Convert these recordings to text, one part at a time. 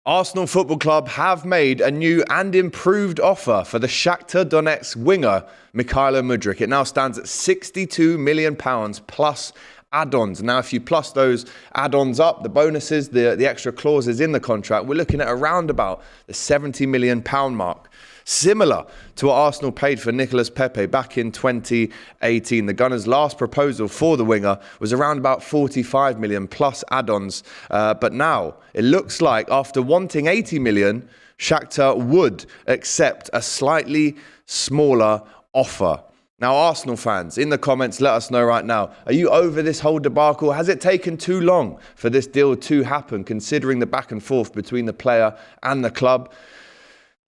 Arsenal Football Club have made a new and improved offer for the Shakhtar Donetsk winger, Mykhailo Mudryk. It now stands at £62 million plus add-ons. Now, if you plus those add-ons up, the bonuses, the extra clauses in the contract, we're looking at around about the £70 million mark. Similar to what Arsenal paid for Nicolas Pepe back in 2018. The Gunners' last proposal for the winger was around about 45 million plus add-ons. But now it looks like after wanting 80 million, Shakhtar would accept a slightly smaller offer. Now, Arsenal fans, in the comments, let us know right now. Are you over this whole debacle? Has it taken too long for this deal to happen, considering the back and forth between the player and the club?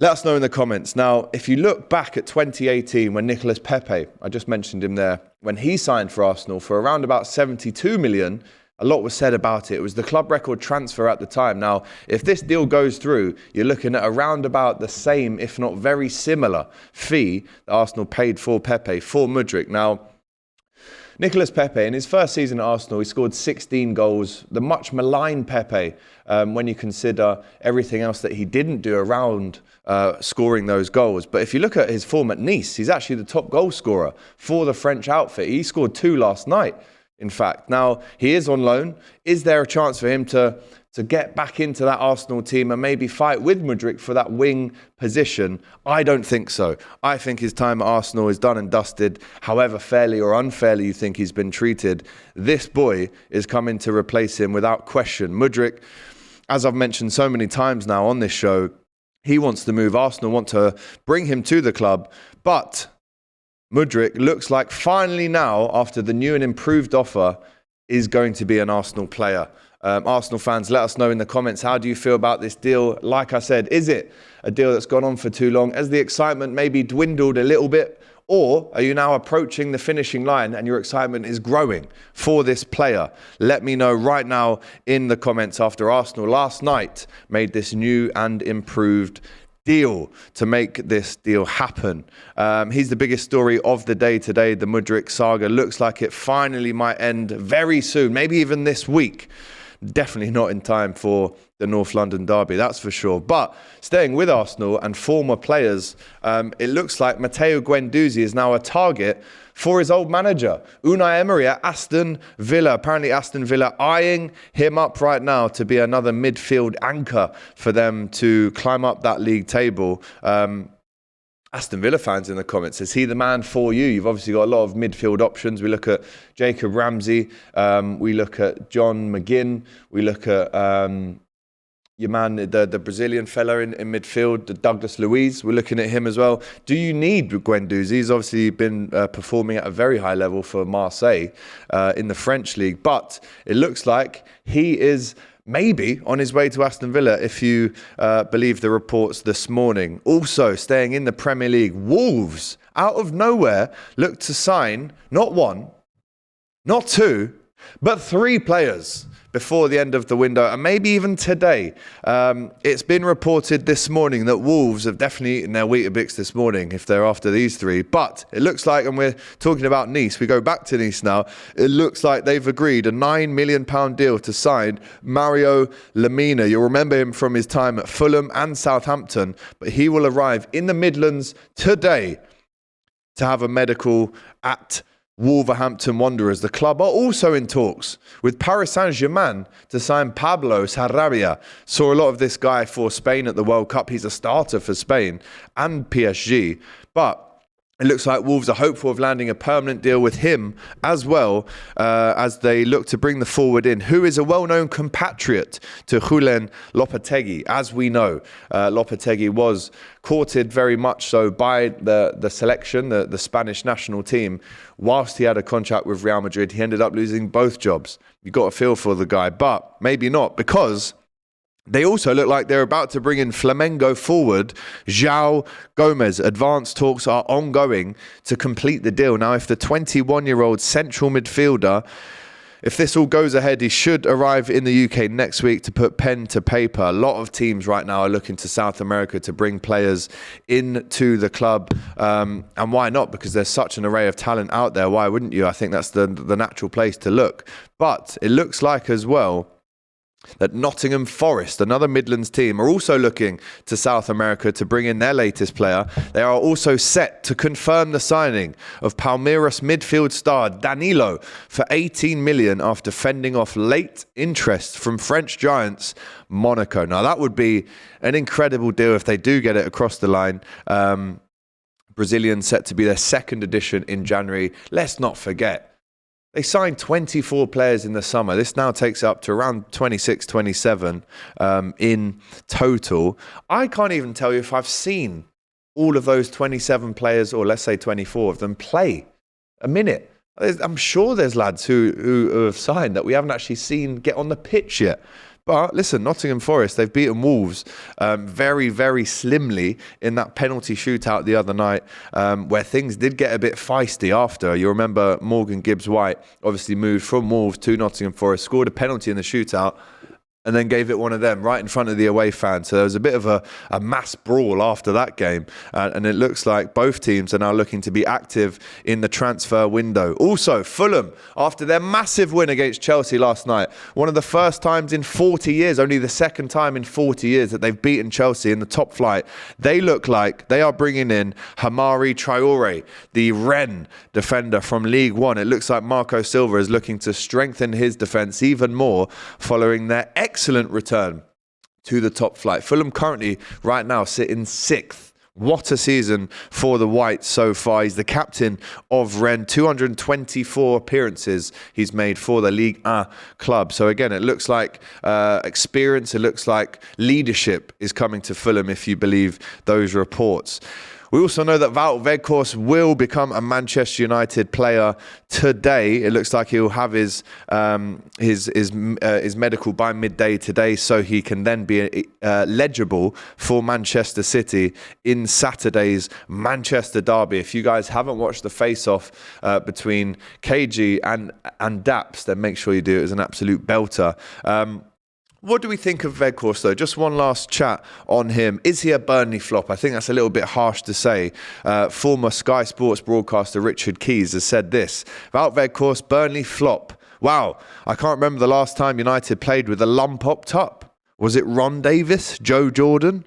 Let us know in the comments. Now, if you look back at 2018, when Nicolas Pepe, I just mentioned him there, when he signed for Arsenal for around about 72 million, a lot was said about it. It was the club record transfer at the time. Now, if this deal goes through, you're looking at around about the same, if not very similar, fee that Arsenal paid for Pepe, for Mudryk. Now, Nicolas Pepe, in his first season at Arsenal, he scored 16 goals. The much maligned Pepe, when you consider everything else that he didn't do around scoring those goals. But if you look at his form at Nice, he's actually the top goal scorer for the French outfit. He scored 2 last night, in fact. Now, he is on loan. Is there a chance for him to get back into that Arsenal team and maybe fight with Mudryk for that wing position? I don't think so. I think his time at Arsenal is done and dusted. However fairly or unfairly you think he's been treated, this boy is coming to replace him without question. Mudryk, as I've mentioned so many times now on this show, he wants to move. Arsenal want to bring him to the club, but Mudryk looks like finally now, after the new and improved offer, is going to be an Arsenal player. Arsenal fans, let us know in the comments, how do you feel about this deal? Like I said, is it a deal that's gone on for too long? Has the excitement maybe dwindled a little bit? Or are you now approaching the finishing line and your excitement is growing for this player? Let me know right now in the comments after Arsenal last night made this new and improved deal to make this deal happen. He's the biggest story of the day today. The Mudryk saga looks like it finally might end very soon, maybe even this week. Definitely not in time for the North London derby, that's for sure. But staying with Arsenal and former players, it looks like Matteo Guendouzi is now a target for his old manager, Unai Emery at Aston Villa. Apparently Aston Villa eyeing him up right now to be another midfield anchor for them to climb up that league table. Aston Villa fans in the comments, is he the man for you? You've obviously got a lot of midfield options. We look at Jacob Ramsey, we look at John McGinn, we look at your man, the Brazilian fella in midfield, Douglas Luiz. We're looking at him as well. Do you need Guendouzi? He's obviously been performing at a very high level for Marseille in the French league, but it looks like he is maybe on his way to Aston Villa, if you believe the reports this morning. Also, staying in the Premier League, Wolves, out of nowhere, look to sign not 1, not 2, but 3 players before the end of the window, and maybe even today. It's been reported this morning that Wolves have definitely eaten their Weetabix this morning if they're after these 3. But it looks like, and we're talking about Nice, we go back to Nice now, it looks like they've agreed a £9 million deal to sign Mario Lemina. You'll remember him from his time at Fulham and Southampton, but he will arrive in the Midlands today to have a medical at Wolverhampton Wanderers. The club are also in talks with Paris Saint-Germain to sign Pablo Sarabia. Saw a lot of this guy for Spain at the World Cup. He's a starter for Spain and PSG. But it looks like Wolves are hopeful of landing a permanent deal with him as well, as they look to bring the forward in, who is a well-known compatriot to Julen Lopetegui. As we know, Lopetegui was courted very much so by the selection, the Spanish national team. Whilst he had a contract with Real Madrid, he ended up losing both jobs. You got a feel for the guy, but maybe not, because they also look like they're about to bring in Flamengo forward João Gomes. Advanced talks are ongoing to complete the deal. Now, if the 21-year-old central midfielder, if this all goes ahead, he should arrive in the UK next week to put pen to paper. A lot of teams right now are looking to South America to bring players into the club. And why not? Because there's such an array of talent out there. Why wouldn't you? I think that's the natural place to look. But it looks like as well that Nottingham Forest, another Midlands team, are also looking to South America to bring in their latest player. They are also set to confirm the signing of Palmeiras midfield star Danilo for 18 million after fending off late interest from French giants Monaco. Now, that would be an incredible deal if they do get it across the line. Brazilian set to be their second edition in January. Let's not forget, they signed 24 players in the summer. This now takes up to around 26, 27 in total. I can't even tell you if I've seen all of those 27 players, or let's say 24 of them, play a minute. I'm sure there's lads who have signed that we haven't actually seen get on the pitch yet. But listen, Nottingham Forest, they've beaten Wolves very, very slimly in that penalty shootout the other night, where things did get a bit feisty after. You remember Morgan Gibbs-White obviously moved from Wolves to Nottingham Forest, scored a penalty in the shootout, and then gave it one of them right in front of the away fans. So there was a bit of a mass brawl after that game. And it looks like both teams are now looking to be active in the transfer window. Also, Fulham, after their massive win against Chelsea last night, one of the first times in 40 years, only the second time in 40 years that they've beaten Chelsea in the top flight, they look like they are bringing in Hamari Traore, the Rennes defender from League One. It looks like Marco Silva is looking to strengthen his defence even more following their excellent return to the top flight. Fulham currently, right now, sit in 6th. What a season for the Whites so far. He's the captain of Rennes. 224 appearances he's made for the Ligue 1 club. So again, it looks like experience, it looks like leadership is coming to Fulham if you believe those reports. We also know that Wout Weghorst will become a Manchester United player today. It looks like he'll have his medical by midday today, so he can then be legible for Manchester City in Saturday's Manchester derby. If you guys haven't watched the face-off between KG and Daps, then make sure you do. It was an absolute belter. What do we think of Weghorst, though? Just one last chat on him. Is he a Burnley flop? I think that's a little bit harsh to say. Former Sky Sports broadcaster Richard Keys has said this about Weghorst: Burnley flop. Wow, I can't remember the last time United played with a lump up top. Was it Ron Davis, Joe Jordan?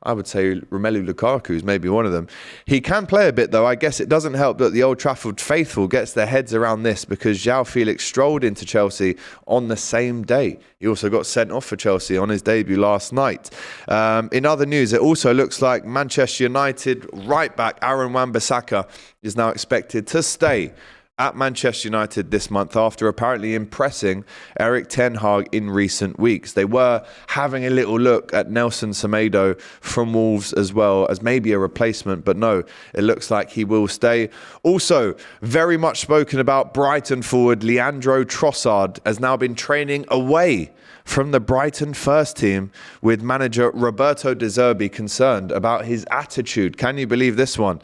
I would say Romelu Lukaku is maybe one of them. He can play a bit, though. I guess it doesn't help that the Old Trafford faithful gets their heads around this, because João Felix strolled into Chelsea on the same day. He also got sent off for Chelsea on his debut last night. In other news, it also looks like Manchester United right back Aaron Wan-Bissaka is now expected to stay at Manchester United this month after apparently impressing Erik ten Hag in recent weeks. They were having a little look at Nelson Semedo from Wolves as well as maybe a replacement, but no, it looks like he will stay. Also, very much spoken about, Brighton forward Leandro Trossard has now been training away from the Brighton first team, with manager Roberto De Zerbi concerned about his attitude. Can you believe this one?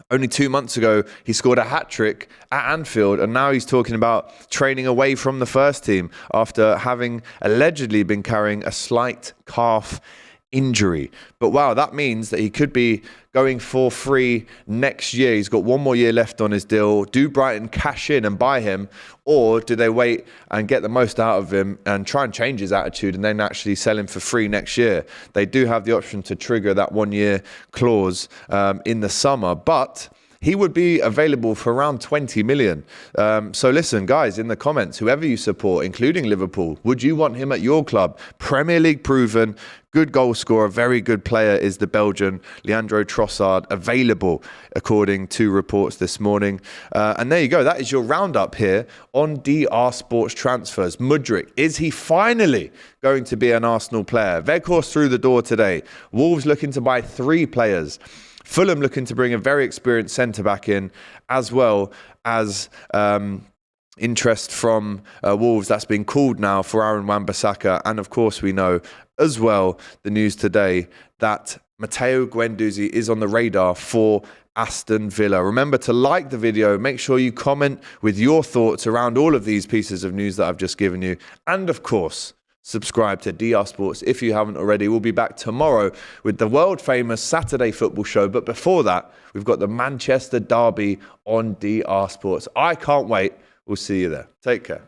Only 2 months ago, he scored a hat-trick at Anfield, and now he's talking about training away from the first team after having allegedly been carrying a slight calf injury. But wow, that means that he could be going for free next year. He's got one more year left on his deal. Do Brighton cash in and buy him, or do they wait and get the most out of him and try and change his attitude and then actually sell him for free next year? They do have the option to trigger that 1 year clause in the summer, but he would be available for around 20 million. So listen, guys, in the comments, whoever you support, including Liverpool, would you want him at your club? Premier League proven, good goal scorer, very good player is the Belgian Leandro Trossard, available according to reports this morning. And there you go. That is your roundup here on DR Sports Transfers. Mudryk, is he finally going to be an Arsenal player? Weghorst through the door today. Wolves looking to buy 3 players. Fulham looking to bring a very experienced centre-back in, as well as interest from Wolves that's been called now for Aaron Wan-Bissaka. And of course, we know as well the news today that Matteo Guendouzi is on the radar for Aston Villa. Remember to like the video, make sure you comment with your thoughts around all of these pieces of news that I've just given you. And of course, subscribe to DR Sports if you haven't already. We'll be back tomorrow with the world famous Saturday football show. But before that, we've got the Manchester derby on DR Sports. I can't wait. We'll see you there. Take care.